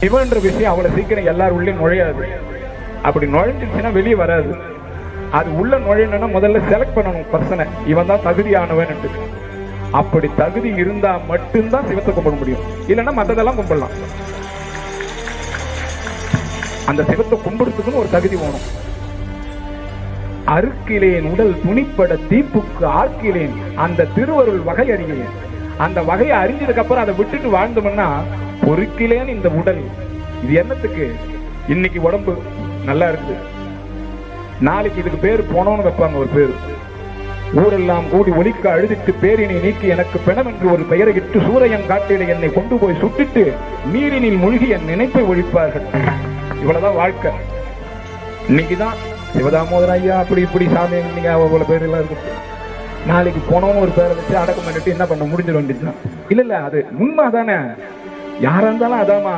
இவன்ற விஷயம் அவ்வளவு சீக்கிரம் எல்லாரும் உள்ளே நுழையாது. அப்படி நுழைஞ்சிருச்சுன்னா வெளியே வராது. அது உள்ள நுழையணும்னா முதல்ல செலக்ட் பண்ணணும் பர்சனை, இவன் தான் தகுதியானவன். அப்படி தகுதி இருந்தா மட்டும்தான் சிவத்தை கும்பிட முடியும், இல்லைன்னா மற்றதெல்லாம் கும்பிடலாம். அந்த சிவத்தை கும்பிடுறதுக்குன்னு ஒரு தகுதி வேணும். அறுக்கிலேன் உடல் துணிப்பட தீப்புக்கு ஆர்க்கிலேன் அந்த திருவருள் வகை அறிகிறேன். அந்த வகையை அறிஞ்சதுக்கு அப்புறம் அதை விட்டுட்டு வாழ்ந்தோம்னா பொறுக்கிலேன் இந்த உடல். இது என்னத்துக்கு? இன்னைக்கு உடம்பு நல்லா இருக்கு, நாளைக்கு இதுக்கு பேர் போனோம்னு வைப்பாங்க ஒரு பேர். ஊரெல்லாம் கூடி ஒலிக்க அழுதிட்டு பேரினை நீக்கி எனக்கு பெணம் என்று ஒரு பெயரை இட்டு சூரியன் காட்டிட என்னை கொண்டு போய் சுட்டிட்டு நீரினில் மூழ்கி என் நினைப்பை ஒழிப்பார்கள். இவ்வளவுதான் வாழ்க்கை. இன்னைக்குதான் சிவதாமோதர ஐயா அப்படி இப்படி சாமி நீங்க அவ்வளவு பேர் எல்லாம் இருக்கு. நாளைக்கு போனோம்னு ஒரு பேரை வச்சு அடக்கம் பண்ணிட்டு என்ன பண்ண முடிஞ்சிட வேண்டியதுதான். இல்ல அது உண்மை தானே, யாரா இருந்தாலும் அதாமா.